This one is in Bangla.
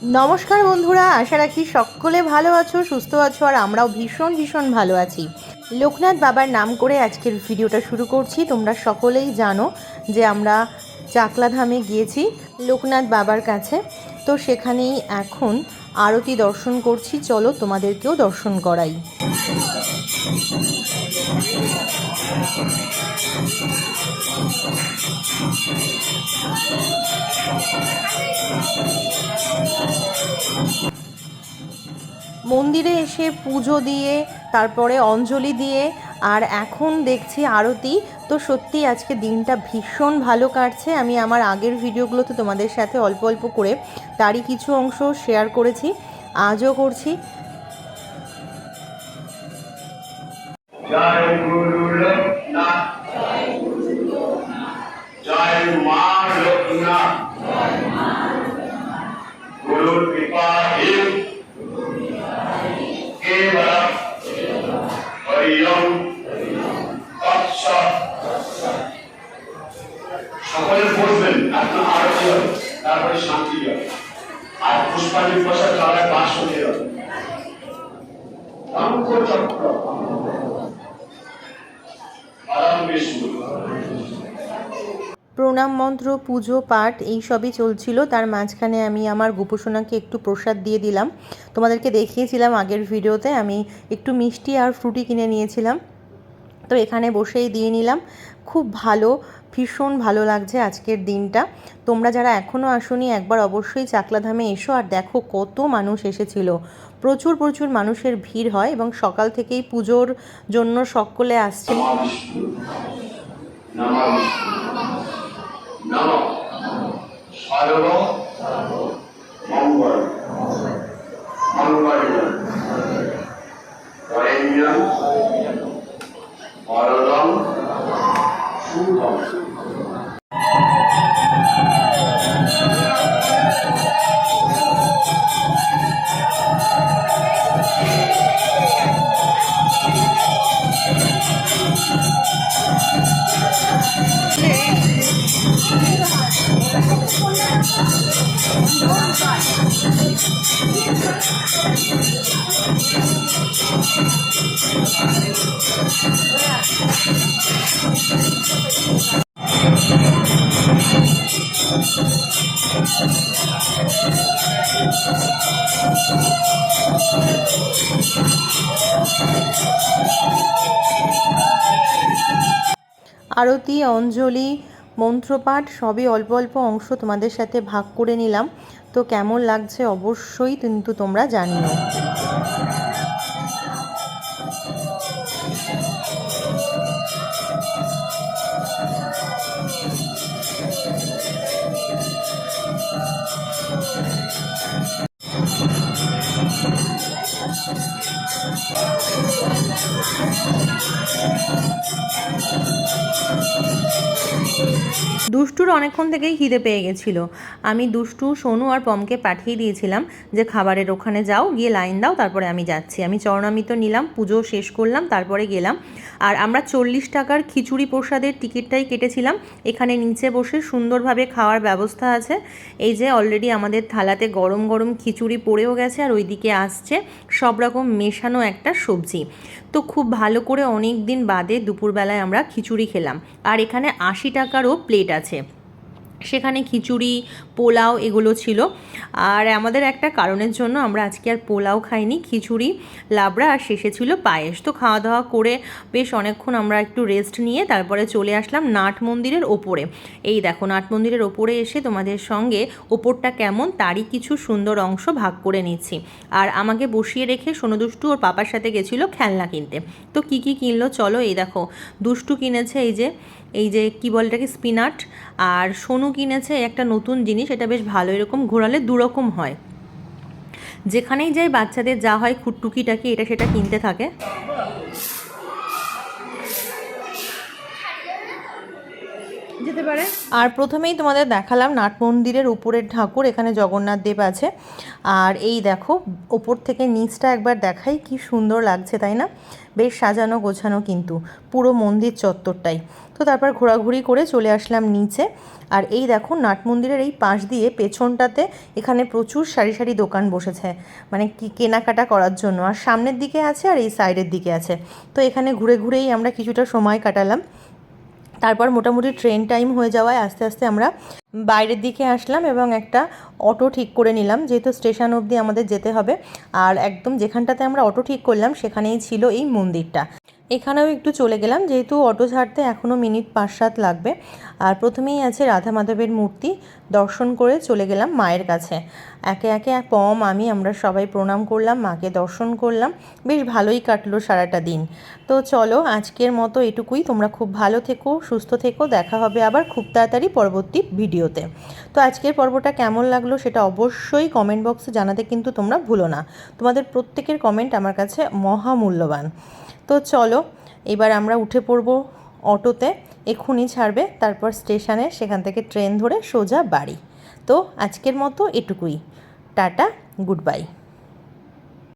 নমস্কার বন্ধুরা, আশা রাখি সকলে ভালো আছো, সুস্থ আছো, আর আমরাও ভীষণ ভীষণ ভালো আছি। লোকনাথ বাবার নাম করে আজকের ভিডিওটা শুরু করছি। তোমরা সকলেই জানো যে আমরা চাকলাধামে গিয়েছি লোকনাথ বাবার কাছে, তো সেখানেই এখন আরতি দর্শন করছি। চলো তোমাদেরকেও দর্শন করাই। মন্দিরে এসে পুজো দিয়ে তারপরে অঞ্জলি দিয়ে আর এখন দেখছি আরতি। তো সত্যি আজকে দিনটা ভীষণ ভালো কাটছে। আমি আমার আগের ভিডিওগুলোতে তোমাদের সাথে অল্প অল্প করে তারই কিছু অংশ শেয়ার করেছি, আজও করছি। জয় গুরু লোকনাথ, জয় মা লোকনাথ, গুরুর কৃপা সকলে বসবেন, এখন আরতি হবে, তারপরে শান্তি হবে, আর পুষ্পাঞ্জলি প্রসাদ চালায় বাস হয়ে যাবে। প্রণাম মন্ত্র, পুজো পাঠ এইসবই চলছিল। তার মাঝখানে আমি আমার গোপসোনাকে একটু প্রসাদ দিয়ে দিলাম। তোমাদেরকে দেখিয়েছিলাম আগের ভিডিওতে, আমি একটু মিষ্টি আর ফ্রুটি কিনে নিয়েছিলাম, তো এখানে বসেই দিয়ে নিলাম। খুব ভালো, ভীষণ ভালো লাগছে আজকের দিনটা। তোমরা যারা এখনও আসোনি একবার অবশ্যই চাকলাধামে এসো, আর দেখো কত মানুষ এসেছিল। প্রচুর প্রচুর মানুষের ভিড় হয় এবং সকাল থেকেই পুজোর জন্য সকলে আসছে। আরতি, অঞ্জলি, মন্ত্রপাঠ সবই অল্প অল্প অংশ তোমাদের সাথে ভাগ করে নিলাম। তো কেমন লাগছে অবশ্যই কিন্তু তোমরা জানিও। দুষ্টুর অনেকক্ষণ থেকেই খিদে পেয়ে গেছিল। আমি দুষ্টু, সোনু আর পমকে পাঠিয়ে দিয়েছিলাম যে খাবারের ওখানে যাও, গিয়ে লাইন দাও, তারপরে আমি যাচ্ছি। আমি চরণামৃত নিলাম, পুজো শেষ করলাম, তারপরে গেলাম। আর আমরা 40 টাকার খিচুড়ি প্রসাদের টিকিটটাই কেটেছিলাম। এখানে নিচে বসে সুন্দরভাবে খাওয়ার ব্যবস্থা আছে। এই যে অলরেডি আমাদের থালাতে গরম গরম খিচুড়ি পড়েও গেছে, আর ওইদিকে আসছে সব রকম মেশানো একটা সবজি। তো খুব ভালো করে অনেক দিন বাদে দুপুরবেলায় আমরা খিচুড়ি খেলাম। আর এখানে 80 টাকারও প্লেট আছে, সেখানে খিচুড়ি, পোলাও এগুলো ছিল। আর আমাদের একটা কারণের জন্য আমরা আজকে আর পোলাও খাইনি, খিচুড়ি, লাবড়া আর শেষে ছিল পায়েস। তো খাওয়া দাওয়া করে বেশ অনেকক্ষণ আমরা একটু রেস্ট নিয়ে তারপরে চলে আসলাম নাট মন্দিরের ওপরে। এই দেখো, নাট মন্দিরের ওপরে এসে তোমাদের সঙ্গে ওপরটা কেমন তারই কিছু সুন্দর অংশ ভাগ করে নিচ্ছি। আর আমাকে বসিয়ে রেখে সোনু দুষ্টু ওর পাপার সাথে গেছিলো খেলনা কিনতে। তো কী কী কিনলো চলো। এই দেখো, দুষ্টু কিনেছে এই যে কী বলে এটাকে, স্পিনাট। আর সোনু কিনেছে একটা নতুন জিনিস, এটা বেশ ভালো, এরকম ঘোরালে দুরকম হয়। যেখানেই যাই বাচ্চাদের যা হয় খুটটুকিটাকি এটা সেটা কিনতে থাকে। যে যেতে পারে। আর প্রথমেই তোমাদের দেখালাম নাট মন্দিরের উপরের ঠাকুর, এখানে জগন্নাথ দেব আছে। আর এই দেখো ওপর থেকে নিচটা একবার দেখাই, কি সুন্দর লাগছে তাই না? বেশ সাজানো গোছানো কিন্তু পুরো মন্দির চত্বরটাই। তো তারপর ঘোরাঘুরি করে চলে আসলাম নিচে। আর এই দেখো নাট মন্দিরের এই পাশ দিয়ে পেছনটাতে এখানে প্রচুর সারি সারি দোকান বসেছে, মানে কি কেনাকাটা করার জন্য। আর সামনের দিকে আছে আর এই সাইডের দিকে আছে। তো এখানে ঘুরে ঘুরেই আমরা কিছুটা সময় কাটালাম। তারপর মোটামুটি ট্রেন টাইম হয়ে যাওয়ায় আস্তে আস্তে আমরা বাইরের দিকে আসলাম এবং একটা অটো ঠিক করে নিলাম, যেহেতু স্টেশন অবধি আমাদের যেতে হবে। আর একদম যেখানটাতে আমরা অটো ঠিক করলাম সেখানেই ছিল এই মন্দিরটা। এখানেও একটু চলে গেলাম, যেহেতু অটো ছাড়তে এখনও মিনিট 5-7 লাগবে। আর প্রথমেই আছে রাধা মাধবের মূর্তি, দর্শন করে চলে গেলাম মায়ের কাছে। একে একে পম আমরা সবাই প্রণাম করলাম, মাকে দর্শন করলাম। বেশ ভালোই কাটলো সারাটা দিন। তো চলো আজকের মতো এটুকুই। তোমরা খুব ভালো থেকো, সুস্থ থেকো। দেখা হবে আবার খুব তাড়াতাড়ি পরবর্তী ভিডিওতে। তো আজকের পর্বটা কেমন লাগলো সেটা অবশ্যই কমেন্ট বক্সে জানাতে কিন্তু তোমরা ভুলো না। তোমাদের প্রত্যেকের কমেন্ট আমার কাছে মহামূল্যবান। তো চলো এবার আমরা উঠে পড়বো অটোতে, এক্ষুনি ছাড়বে, তারপর স্টেশনে, সেখান থেকে ট্রেন ধরে সোজা বাড়ি। তো আজকের মতো এটুকুই। Tata, good bye.